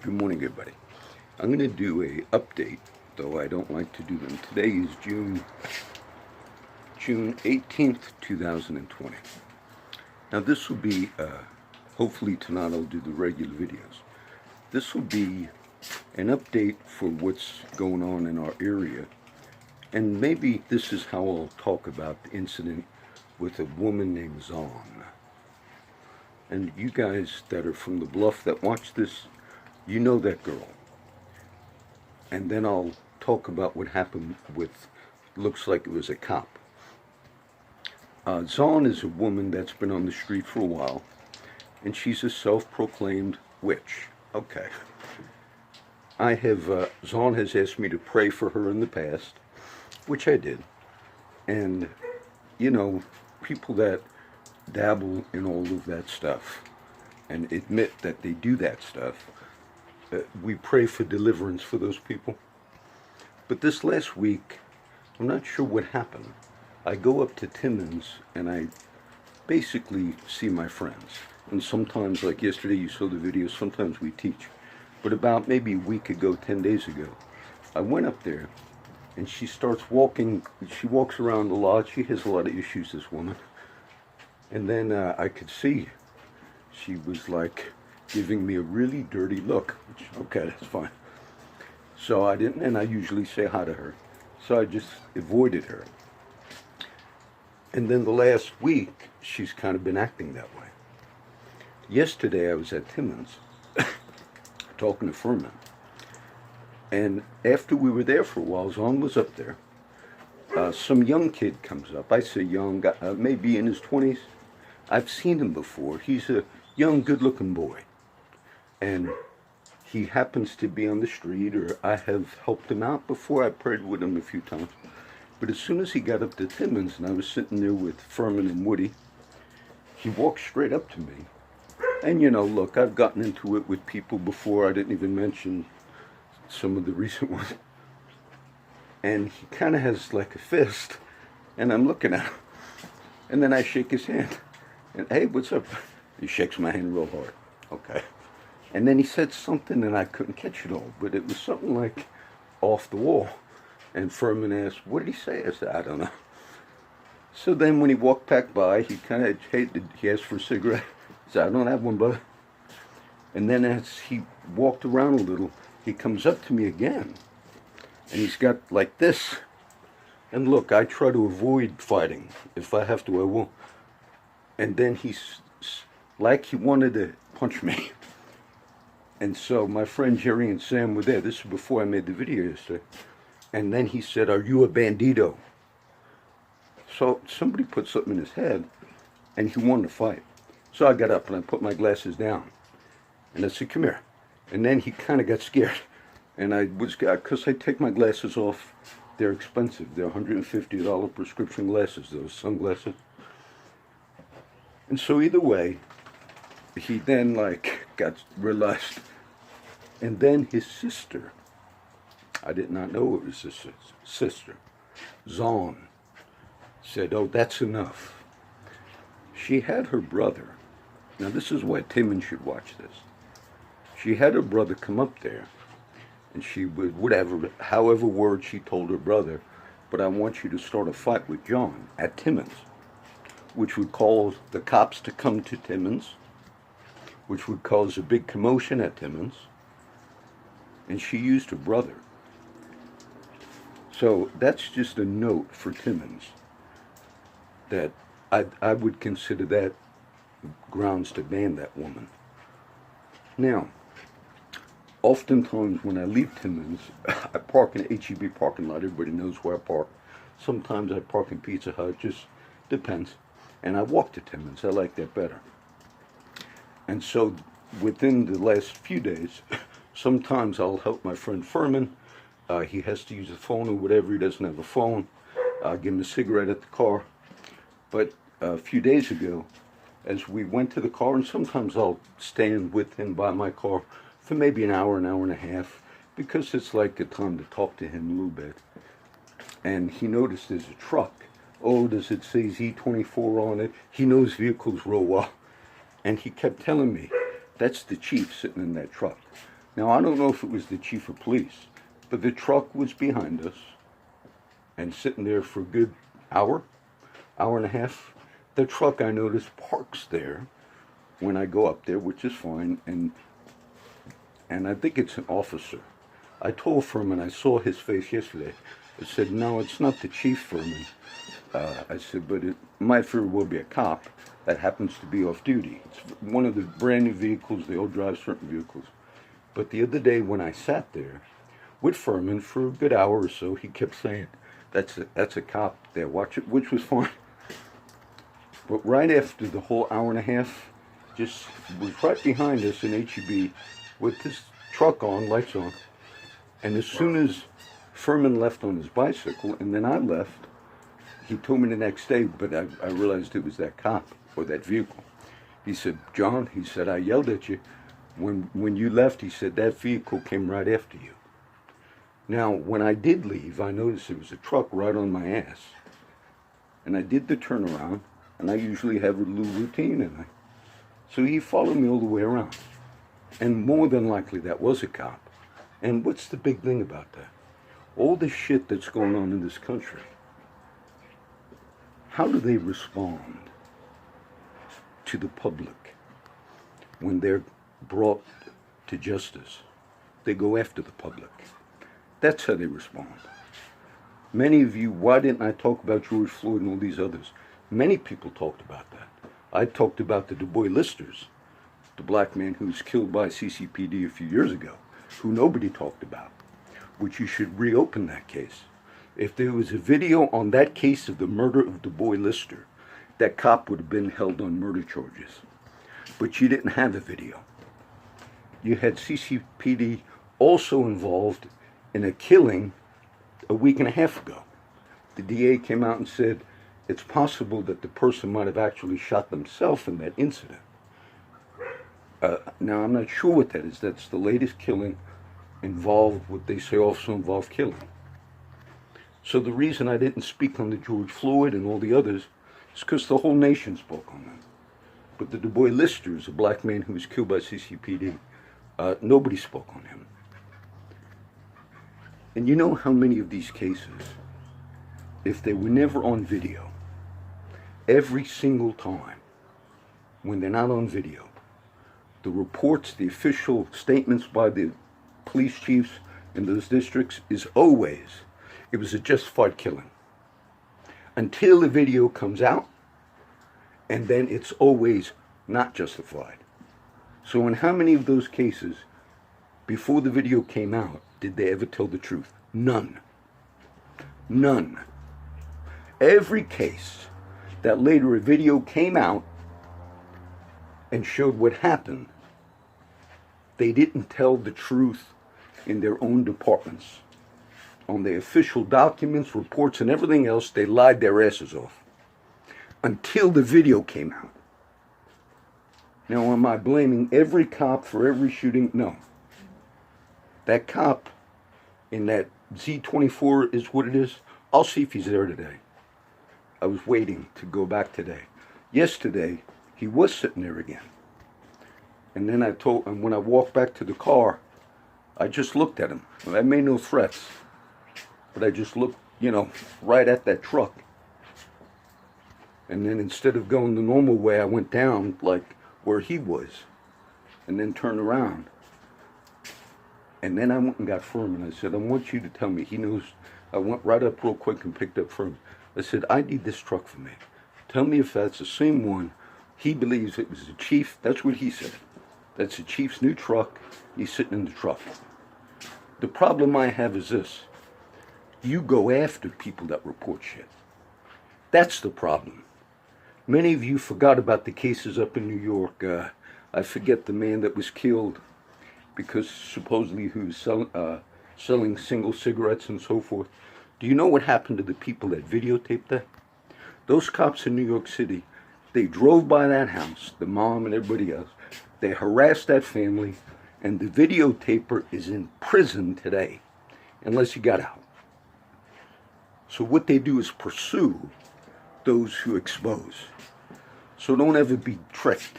Good morning, everybody. I'm going to do a update, though I don't like to do them. Today is June 18th, 2020. Now this will be, hopefully tonight I'll do the regular videos. This will be an update for what's going on in our area. And maybe this is how I'll talk about the incident with a woman named Zahn. And you guys that are from the Bluff that watch this, you know that girl. And then I'll talk about what happened with, looks like it was a cop. Zahn is a woman that's been on the street for a while, and she's a self-proclaimed witch. Okay. Zahn has asked me to pray for her in the past, which I did. And, you know, people that dabble in all of that stuff and admit that they do that stuff, we pray for deliverance for those people. But this last week, I'm not sure what happened. I go up to Timons and I basically see my friends. And sometimes, like yesterday you saw the video, sometimes we teach. But about maybe a week ago, 10 days ago, I went up there and she starts walking. She walks around a lot. She has a lot of issues, this woman. And then I could see she was like giving me a really dirty look, which, okay, that's fine. So I didn't, and I usually say hi to her. So I just avoided her. And then the last week, she's kind of been acting that way. Yesterday I was at Timons talking to Furman. And after we were there for a while, Zahn was up there. Some young kid comes up. I say young, maybe in his 20s. I've seen him before. He's a young, good-looking boy. And he happens to be on the street, or I have helped him out before. I prayed with him a few times. But as soon as he got up to Timons, and I was sitting there with Furman and Woody, he walked straight up to me. And, you know, look, I've gotten into it with people before. I didn't even mention some of the recent ones. And he kind of has like a fist, and I'm looking at him. And then I shake his hand. And, hey, what's up? He shakes my hand real hard. Okay. And then he said something, and I couldn't catch it all, but it was something like off the wall. And Furman asked, what did he say? I said, I don't know. So then when he walked back by, he kind of hated, he asked for a cigarette. He said, I don't have one, brother. And then as he walked around a little, he comes up to me again. And he's got like this. And look, I try to avoid fighting. If I have to, I will. And then he's like he wanted to punch me. And so my friend Jerry and Sam were there. This is before I made the video yesterday. And then he said, are you a bandito? So somebody put something in his head, and he wanted to fight. So I got up and I put my glasses down. And I said, come here. And then he kind of got scared. And I was, because I take my glasses off, they're expensive. They're $150 prescription glasses, those sunglasses. And so either way, he then like got realized. And then his sister, I did not know it was his sister, Zahn, said, oh, that's enough. She had her brother. Now this is why Timon should watch this. She had her brother come up there, and she would, whatever, however word she told her brother, but I want you to start a fight with John at Timons, which would cause the cops to come to Timons, which would cause a big commotion at Timons, and she used her brother. So that's just a note for Timons, that I would consider that grounds to ban that woman. Now, oftentimes when I leave Timons, I park in the HEB parking lot. Everybody knows where I park. Sometimes I park in Pizza Hut, just depends. And I walk to Timons. I like that better. And so within the last few days, sometimes I'll help my friend Furman. He has to use a phone or whatever. He doesn't have a phone. I'll give him a cigarette at the car. But a few days ago, as we went to the car, and sometimes I'll stand with him by my car for maybe an hour and a half, because it's like a time to talk to him a little bit. And he noticed there's a truck. Oh, does it say Z24 on it? He knows vehicles real well. And he kept telling me, that's the chief sitting in that truck. Now, I don't know if it was the chief of police, but the truck was behind us and sitting there for a good hour, hour and a half. The truck, I noticed, parks there when I go up there, which is fine, and I think it's an officer. I told Furman, I saw his face yesterday. I said, no, it's not the chief, Furman. I said, but it might very well be a cop that happens to be off duty. It's one of the brand new vehicles. They all drive certain vehicles. But the other day when I sat there with Furman for a good hour or so, he kept saying, that's a cop there, watch it, which was fine. But right after the whole hour and a half, just was right behind us in HEB with his truck on, lights on. And as soon as Furman left on his bicycle, and then I left, he told me the next day, but I realized it was that cop or that vehicle. He said, John, he said, I yelled at you. When you left, he said, that vehicle came right after you. Now, when I did leave, I noticed there was a truck right on my ass. And I did the turnaround, and I usually have a little routine, so he followed me all the way around. And more than likely, that was a cop. And what's the big thing about that? All the shit that's going on in this country. How do they respond to the public when they're brought to justice? They go after the public. That's how they respond. Many of you, why didn't I talk about George Floyd and all these others? Many people talked about that. I talked about the Du Bois Listers, the black man who was killed by CCPD a few years ago, who nobody talked about, which you should reopen that case. If there was a video on that case of the murder of Du Bois Lister, that cop would have been held on murder charges. But you didn't have a video. You had CCPD also involved in a killing a week and a half ago. The DA came out and said it's possible that the person might have actually shot themselves in that incident. Now, I'm not sure what that is. That's the latest killing involved what they say also involved killing. So the reason I didn't speak on the George Floyd and all the others is because the whole nation spoke on them. But the Du Bois Listers, a black man who was killed by CCPD, nobody spoke on him. And you know how many of these cases, if they were never on video, every single time when they're not on video, the reports, the official statements by the police chiefs in those districts is always, it was a justified killing. Until the video comes out, and then it's always not justified. So in how many of those cases, before the video came out, did they ever tell the truth? None. None. Every case that later a video came out and showed what happened, they didn't tell the truth in their own departments. On the official documents, reports, and everything else, they lied their asses off. Until the video came out. Now, am I blaming every cop for every shooting? No. That cop in that Z24 is what it is. I'll see if he's there today. I was waiting to go back today. Yesterday, he was sitting there again. And then and when I walked back to the car, I just looked at him. I made no threats, but I just looked, right at that truck. And then instead of going the normal way, I went down like where he was, and then turned around. And then I went and got Furman. I said, I want you to tell me. He knows. I went right up real quick and picked up Furman. I said, I need this truck for me. Tell me if that's the same one. He believes it was the chief. That's what he said. That's the chief's new truck. He's sitting in the truck. The problem I have is this. You go after people that report shit. That's the problem. Many of you forgot about the cases up in New York. I forget the man that was killed because supposedly he was selling single cigarettes and so forth. Do you know what happened to the people that videotaped that? Those cops in New York City, they drove by that house, the mom and everybody else. They harassed that family, and the videotaper is in prison today, unless he got out. So what they do is pursue those who expose. So don't ever be tricked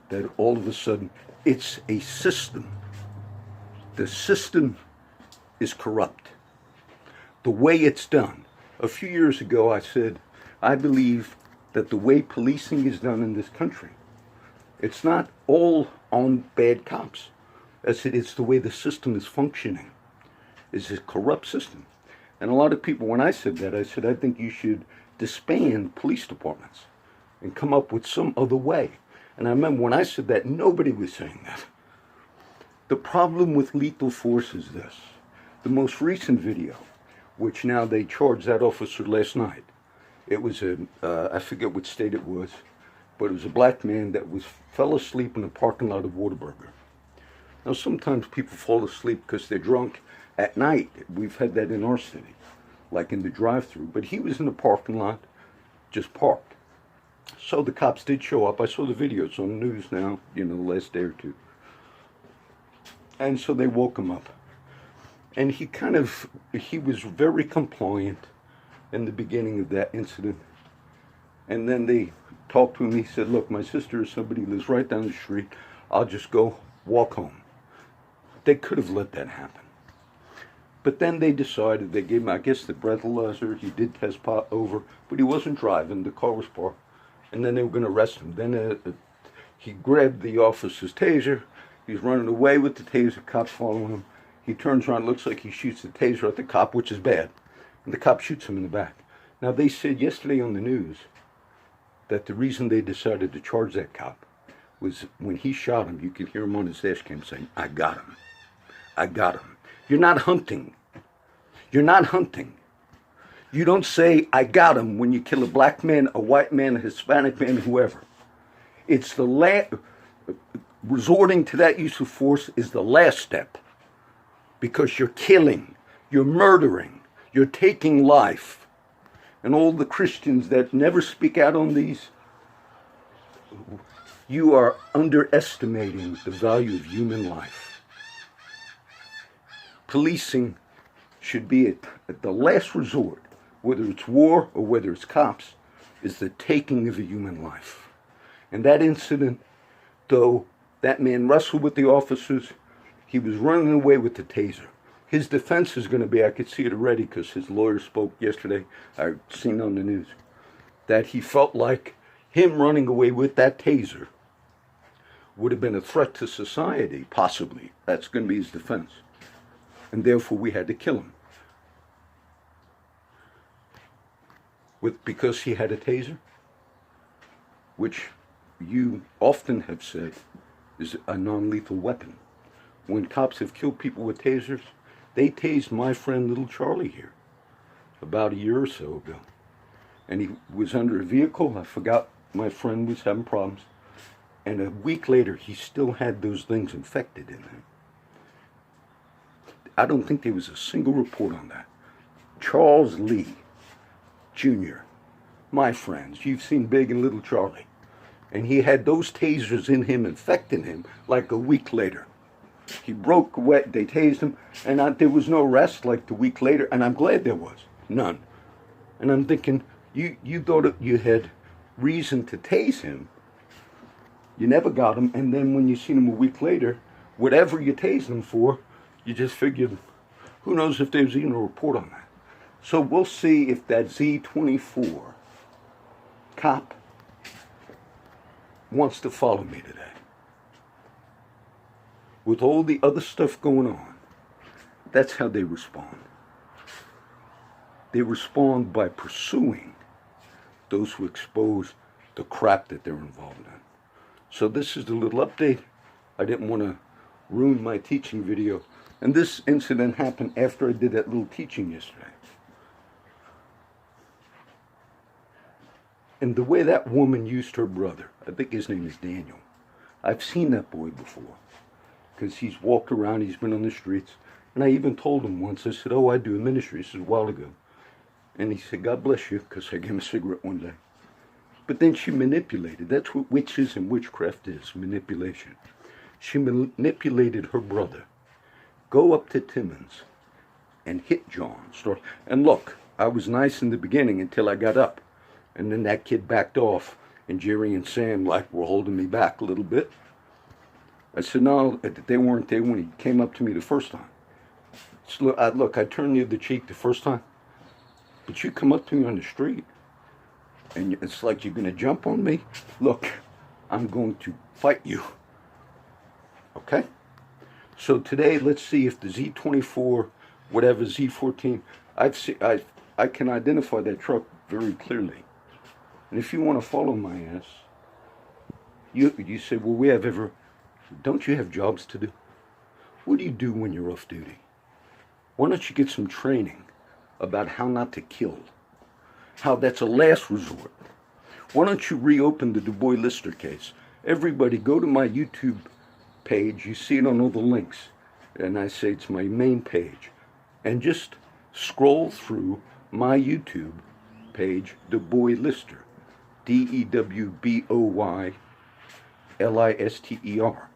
that all of a sudden it's a system. The system is corrupt. The way it's done. A few years ago I said, I believe that the way policing is done in this country, it's not all on bad cops. It's the way the system is functioning. It's a corrupt system. And a lot of people, when I said that, I said, I think you should disband police departments and come up with some other way. And I remember when I said that, nobody was saying that. The problem with lethal force is this. The most recent video, which now they charged that officer last night, it was I forget what state it was, but it was a black man that fell asleep in the parking lot of Whataburger. Now sometimes people fall asleep because they're drunk at night. We've had that in our city, like in the drive-thru. But he was in the parking lot, just parked. So the cops did show up. I saw the videos on the news now, the last day or two. And so they woke him up. And he was very compliant in the beginning of that incident. And then they talked to him. He said, look, my sister or somebody lives right down the street. I'll just go walk home. They could have let that happen. But then they decided, they gave him, I guess, the breathalyzer. He did test over, but he wasn't driving. The car was parked. And then they were going to arrest him. Then he grabbed the officer's taser. He's running away with the taser. Cops following him. He turns around, looks like he shoots the taser at the cop, which is bad. And the cop shoots him in the back. Now, they said yesterday on the news that the reason they decided to charge that cop was when he shot him, you could hear him on his dash cam saying, I got him. I got him. You're not hunting. You're not hunting. You don't say, I got him, when you kill a black man, a white man, a Hispanic man, whoever. It's resorting to that use of force is the last step. Because you're killing, you're murdering, you're taking life. And all the Christians that never speak out on these, you are underestimating the value of human life. Policing should be at the last resort, whether it's war or whether it's cops, is the taking of a human life. And that incident, though that man wrestled with the officers, he was running away with the taser. His defense is going to be, I could see it already because his lawyer spoke yesterday, I've seen on the news, that he felt like him running away with that taser would have been a threat to society, possibly. That's going to be his defense. And therefore we had to kill him. Because he had a taser, which you often have said is a non-lethal weapon. When cops have killed people with tasers, they tased my friend little Charlie here about a year or so ago. And he was under a vehicle. I forgot my friend was having problems. And a week later, he still had those things infected in him. I don't think there was a single report on that. Charles Lee, Jr., my friends, you've seen Big and Little Charlie. And he had those tasers in him, infecting him, like a week later. He broke away, they tased him, and there was no arrest like the week later, and I'm glad there was. None. And I'm thinking, you thought that you had reason to tase him. You never got him, and then when you seen him a week later, whatever you tased him for, you just figured, who knows if there's even a report on that. So we'll see if that Z24 cop wants to follow me today. With all the other stuff going on, that's how they respond. They respond by pursuing those who expose the crap that they're involved in. So this is the little update. I didn't want to ruin my teaching video. And this incident happened after I did that little teaching yesterday. And the way that woman used her brother, I think his name is Daniel. I've seen that boy before. Because he's walked around, he's been on the streets. And I even told him once, I said, oh, I do a ministry. This is a while ago. And he said, God bless you, because I gave him a cigarette one day. But then she manipulated. That's what witches and witchcraft is, manipulation. She manipulated her brother. Go up to Timons and hit John. And look, I was nice in the beginning until I got up. And then that kid backed off. And Jerry and Sam were holding me back a little bit. I said, no, they weren't there when he came up to me the first time. So, look, I turned the other cheek the first time, but you come up to me on the street, and it's like you're going to jump on me. Look, I'm going to fight you. Okay? So today, let's see if the Z24, whatever, Z14, I can identify that truck very clearly. And if you want to follow my ass, you say, well, don't you have jobs to do? What do you do when you're off duty? Why don't you get some training about how not to kill? How that's a last resort. Why don't you reopen the Du Bois Lister case? Everybody go to my YouTube page. You see it on all the links. And I say it's my main page. And just scroll through my YouTube page, Du Bois Lister. DEWBOY LISTER.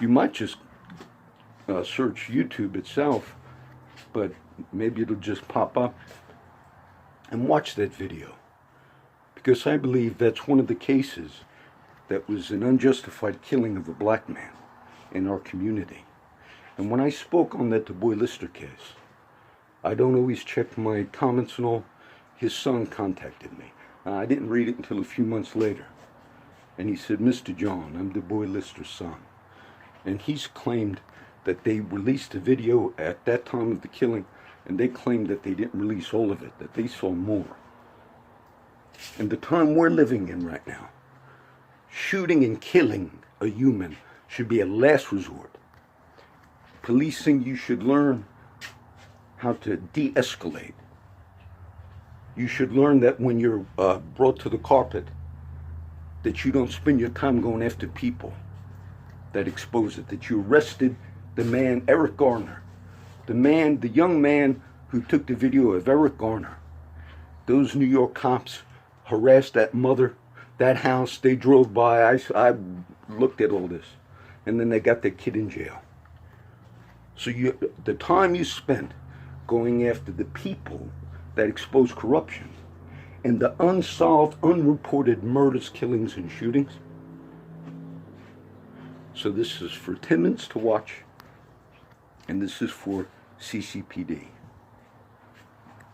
You might just search YouTube itself, but maybe it'll just pop up, and watch that video, because I believe that's one of the cases that was an unjustified killing of a black man in our community. And when I spoke on that Du Bois Lister case, I don't always check my comments and all. His son contacted me. I didn't read it until a few months later. And he said, Mr. John, I'm Du Bois Lister's son. And he's claimed that they released a video at that time of the killing, and they claimed that they didn't release all of it, that they saw more. And the time we're living in right now, shooting and killing a human should be a last resort. Policing, you should learn how to de-escalate. You should learn that when you're brought to the carpet, that you don't spend your time going after people that expose it, that you arrested the man, Eric Garner, the young man who took the video of Eric Garner. Those New York cops harassed that mother, that house, they drove by, I looked at all this, and then they got their kid in jail. So the time you spent going after the people that expose corruption and the unsolved, unreported murders, killings, and shootings. So this is for Timons to watch, and this is for CCPD.